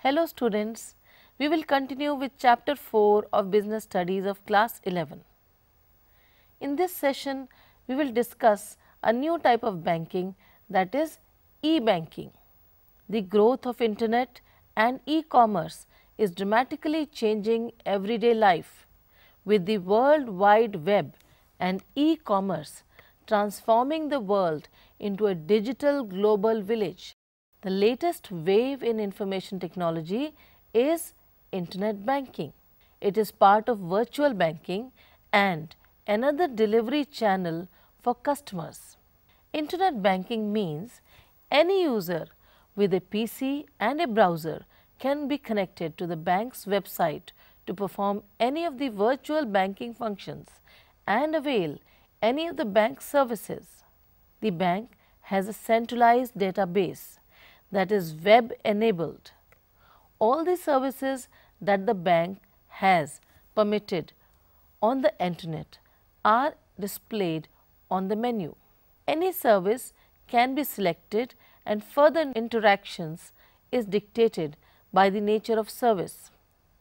Hello students, we will continue with chapter 4 of business studies of class 11. In this session, we will discuss a new type of banking, that is e-banking. The growth of internet and e-commerce is dramatically changing everyday life, with the World Wide Web and e-commerce transforming the world into a digital global village. The latest wave in information technology is internet banking. It is part of virtual banking and another delivery channel for customers. Internet banking means any user with a PC and a browser can be connected to the bank's website to perform any of the virtual banking functions and avail any of the bank services. The bank has a centralized database that is web enabled. All the services that the bank has permitted on the internet are displayed on the menu. Any service can be selected and further interactions is dictated by the nature of service.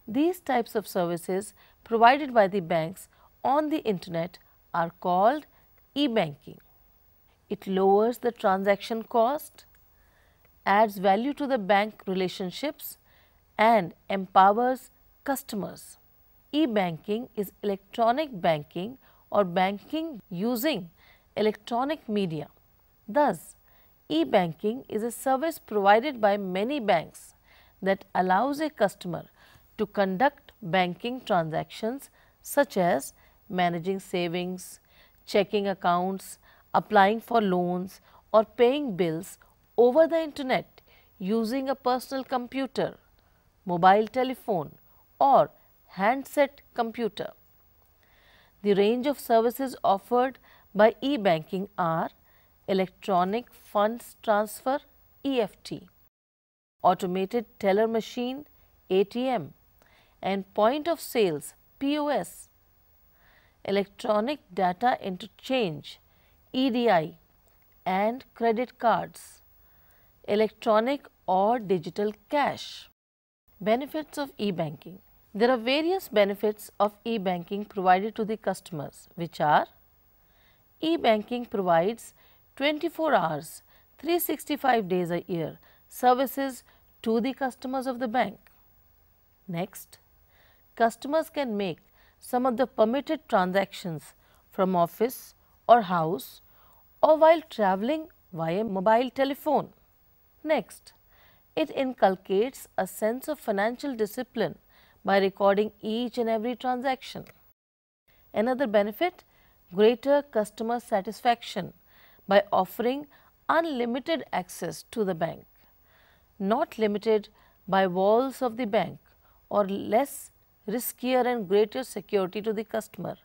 These types of services provided by the banks on the internet are called e-banking. It lowers the transaction cost, adds value to the bank relationships and empowers customers. E-banking is electronic banking or banking using electronic media. Thus, e-banking is a service provided by many banks that allows a customer to conduct banking transactions such as managing savings, checking accounts, applying for loans or paying bills over the internet using a personal computer, mobile telephone or handset computer. The range of services offered by e-banking are electronic funds transfer (EFT), automated teller machine (ATM) and point of sales (POS), electronic data interchange (EDI) and credit cards, electronic or digital cash. Benefits of e-banking. There are various benefits of e-banking provided to the customers, which are: e-banking provides 24 hours, 365 days a year services to the customers of the bank. Next, customers can make some of the permitted transactions from office or house or while traveling via mobile telephone. Next, it inculcates a sense of financial discipline by recording each and every transaction. Another benefit, greater customer satisfaction by offering unlimited access to the bank, not limited by walls of the bank, or less riskier and greater security to the customer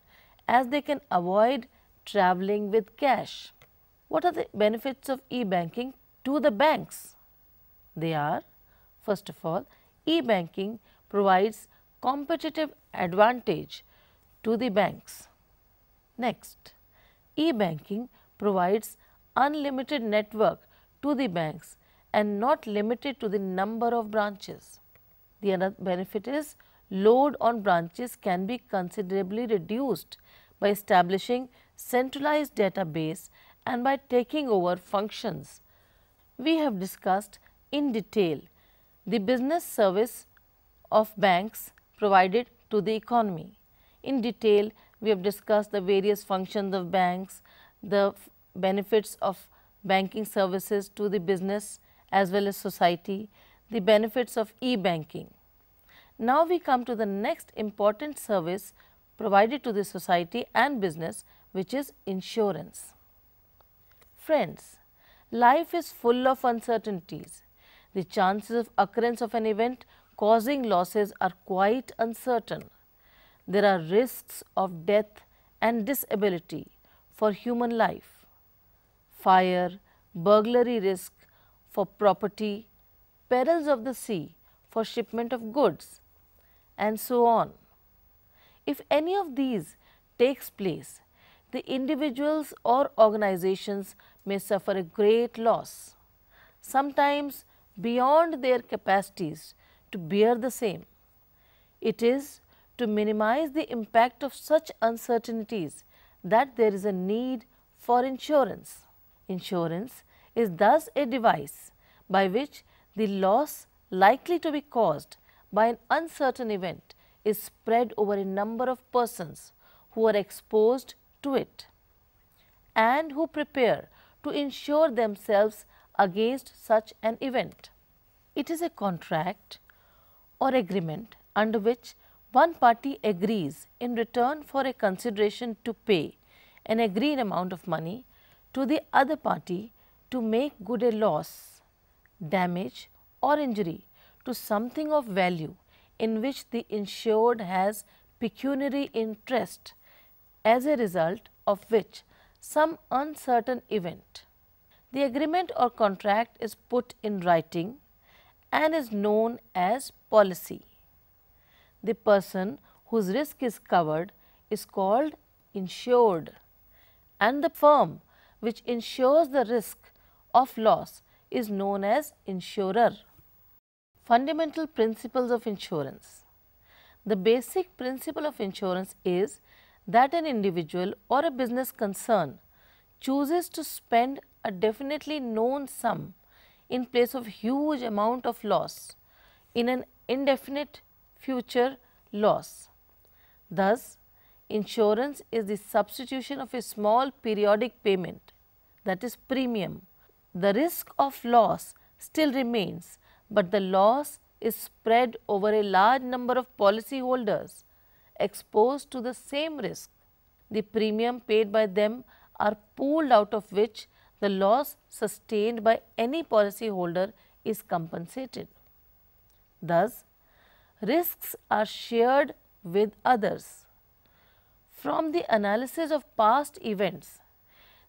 as they can avoid traveling with cash. What are the benefits of e-banking to the banks? They are, first of all, e-banking provides competitive advantage to the banks. Next, e-banking provides unlimited network to the banks and not limited to the number of branches. The other benefit is load on branches can be considerably reduced by establishing centralized database and by taking over functions. We have discussed in detail the business service of banks provided to the economy. In detail, we have discussed the various functions of banks, the benefits of banking services to the business as well as society, the benefits of e-banking. Now we come to the next important service provided to the society and business, which is insurance. Friends, life is full of uncertainties. The chances of occurrence of an event causing losses are quite uncertain. There are risks of death and disability for human life, fire, burglary risk for property, perils of the sea for shipment of goods, and so on. If any of these takes place, the individuals or organizations may suffer a great loss, sometimes beyond their capacities to bear the same. It is to minimize the impact of such uncertainties that there is a need for insurance. Insurance is thus a device by which the loss likely to be caused by an uncertain event is spread over a number of persons who are exposed to it and who prepare to insure themselves against such an event. It is a contract or agreement under which one party agrees in return for a consideration to pay an agreed amount of money to the other party to make good a loss, damage or injury to something of value in which the insured has pecuniary interest, as a result of which some uncertain event. The agreement or contract is put in writing and is known as policy. The person whose risk is covered is called insured, and the firm which insures the risk of loss is known as insurer. Fundamental principles of insurance. The basic principle of insurance is that an individual or a business concern chooses to spend a definitely known sum in place of huge amount of loss in an indefinite future loss. Thus, insurance is the substitution of a small periodic payment, that is premium. The risk of loss still remains, but the loss is spread over a large number of policyholders exposed to the same risk. The premium paid by them are pooled, out of which the loss sustained by any policyholder is compensated. Thus, risks are shared with others. From the analysis of past events,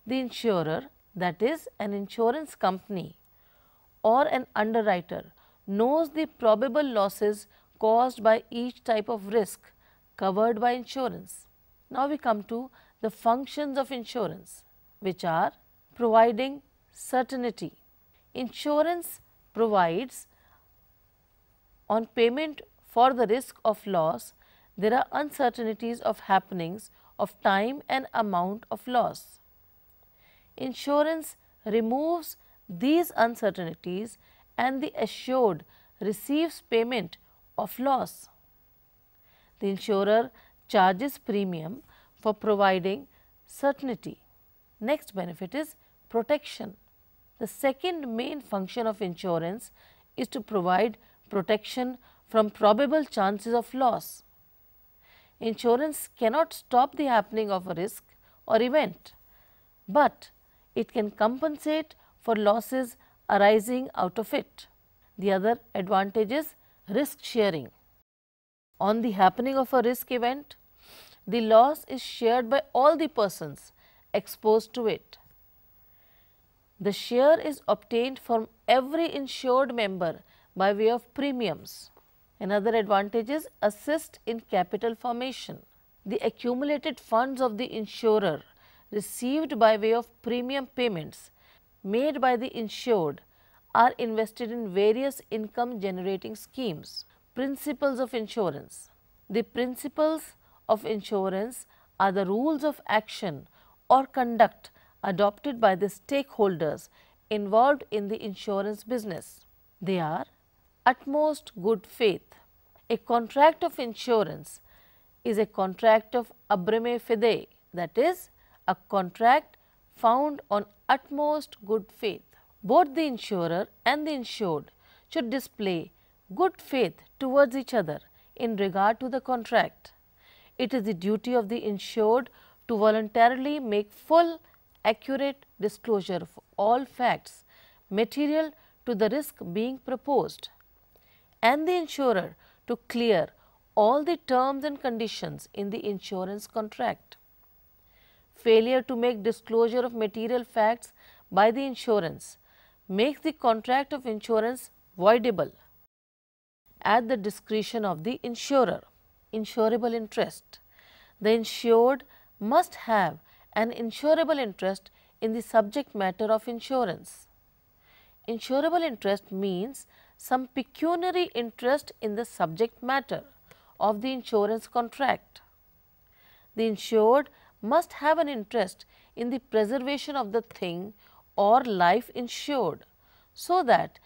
the insurer, that is an insurance company or an underwriter, knows the probable losses caused by each type of risk covered by insurance. Now we come to the functions of insurance, which are providing certainty. Insurance provides on payment for the risk of loss. There are uncertainties of happenings of time and amount of loss. Insurance removes these uncertainties and the assured receives payment of loss. The insurer charges premium for providing certainty. Next benefit is protection. The second main function of insurance is to provide protection from probable chances of loss. Insurance cannot stop the happening of a risk or event, but it can compensate for losses arising out of it. The other advantage is risk sharing. On the happening of a risk event, the loss is shared by all the persons exposed to it. The share is obtained from every insured member by way of premiums. Another advantage is assist in capital formation. The accumulated funds of the insurer received by way of premium payments made by the insured are invested in various income generating schemes. Principles of insurance. The principles of insurance are the rules of action or conduct adopted by the stakeholders involved in the insurance business. They are utmost good faith. A contract of insurance is a contract of abreme fide, that is, a contract found on utmost good faith. Both the insurer and the insured should display good faith towards each other in regard to the contract. It is the duty of the insured to voluntarily make full, accurate disclosure of all facts material to the risk being proposed, and the insurer to clear all the terms and conditions in the insurance contract. Failure to make disclosure of material facts by the insurance makes the contract of insurance voidable at the discretion of the insurer. Insurable interest. The insured must have an insurable interest in the subject matter of insurance. Insurable interest means some pecuniary interest in the subject matter of the insurance contract. The insured must have an interest in the preservation of the thing or life insured, so that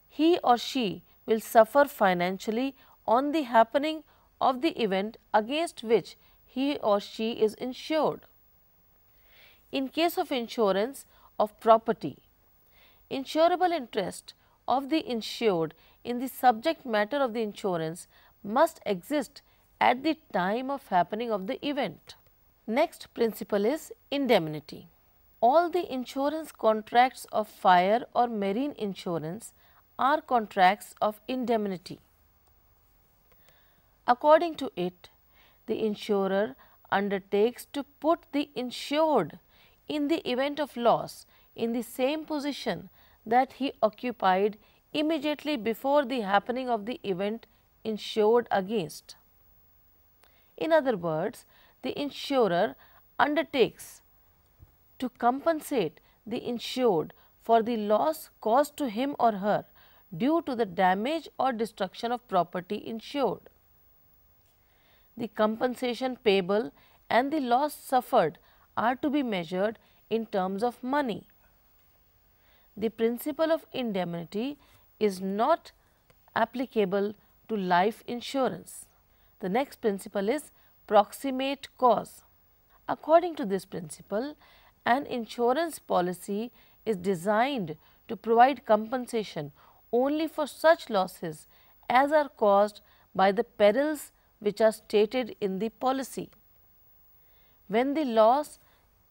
he or she will suffer financially on the happening of the event against which he or she is insured. In case of insurance of property, insurable interest of the insured in the subject matter of the insurance must exist at the time of happening of the event. Next principle is indemnity. All the insurance contracts of fire or marine insurance are contracts of indemnity. According to it, the insurer undertakes to put the insured in the event of loss in the same position that he occupied immediately before the happening of the event insured against. In other words, the insurer undertakes to compensate the insured for the loss caused to him or her due to the damage or destruction of property insured. The compensation payable and the loss suffered are to be measured in terms of money. The principle of indemnity is not applicable to life insurance. The next principle is proximate cause. According to this principle, an insurance policy is designed to provide compensation only for such losses as are caused by the perils which are stated in the policy. When the loss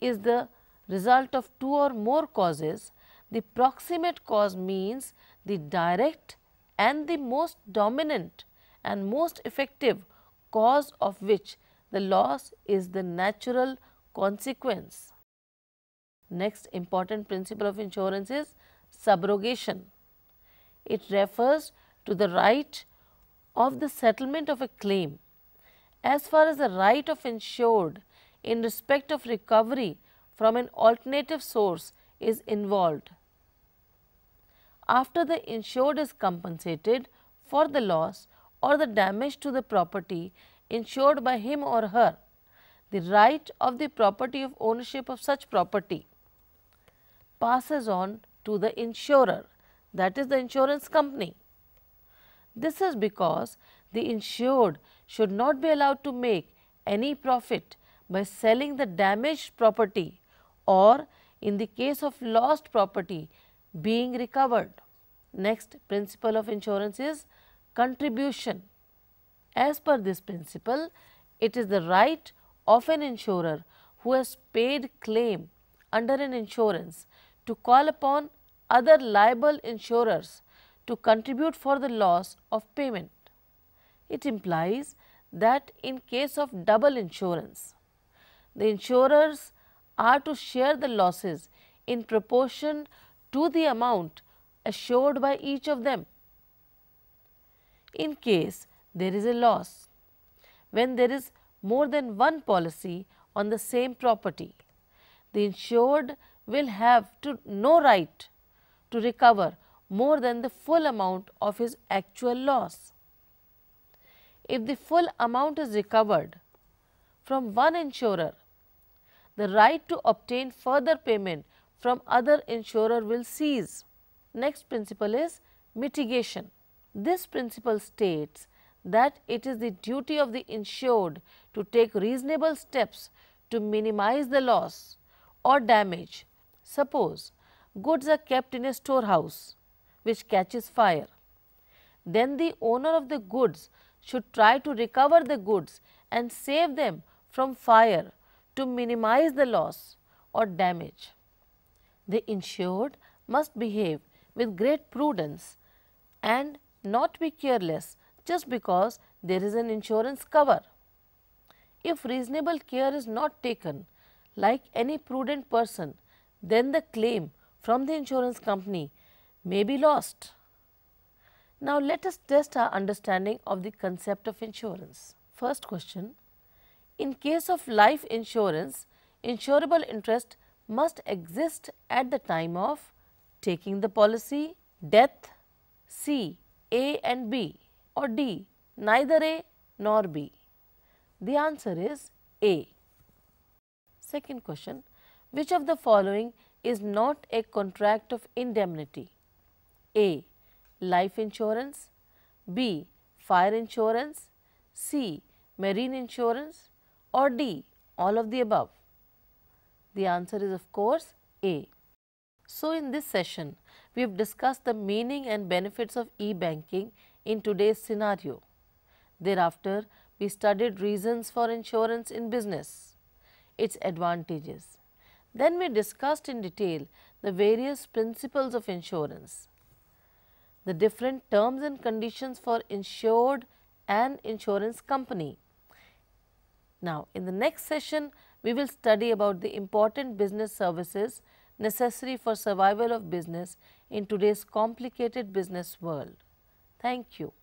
is the result of two or more causes, the proximate cause means the direct and the most dominant and most effective cause of which the loss is the natural consequence. Next important principle of insurance is subrogation. It refers to the right of the settlement of a claim as far as the right of insured in respect of recovery from an alternative source is involved. After the insured is compensated for the loss or the damage to the property insured by him or her, the right of the property of ownership of such property passes on to the insurer, that is the insurance company. This is because the insured should not be allowed to make any profit by selling the damaged property or in the case of lost property being recovered. Next principle of insurance is contribution. As per this principle, it is the right of an insurer who has paid claim under an insurance to call upon other liable insurers to contribute for the loss of payment. It implies that in case of double insurance, the insurers are to share the losses in proportion to the amount assured by each of them. In case there is a loss, when there is more than one policy on the same property, the insured will have no right to recover more than the full amount of his actual loss. If the full amount is recovered from one insurer, the right to obtain further payment from other insurer will cease. Next principle is mitigation. This principle states that it is the duty of the insured to take reasonable steps to minimize the loss or damage. Suppose goods are kept in a storehouse which catches fire, then the owner of the goods should try to recover the goods and save them from fire to minimize the loss or damage. The insured must behave with great prudence and not be careless just because there is an insurance cover. If reasonable care is not taken, like any prudent person, then the claim from the insurance company may be lost. Now, let us test our understanding of the concept of insurance. First question: in case of life insurance, insurable interest must exist at the time of taking the policy, death, C. A and B, or D, neither A nor B? The answer is A. Second question, which of the following is not a contract of indemnity? A. Life insurance, B. Fire insurance, C. Marine insurance, or D. All of the above? The answer is of course A. So, in this session, we have discussed the meaning and benefits of e-banking in today's scenario. Thereafter, we studied reasons for insurance in business, its advantages. Then we discussed in detail the various principles of insurance, the different terms and conditions for insured and insurance company. Now, in the next session, we will study about the important business services necessary for survival of business in today's complicated business world. Thank you.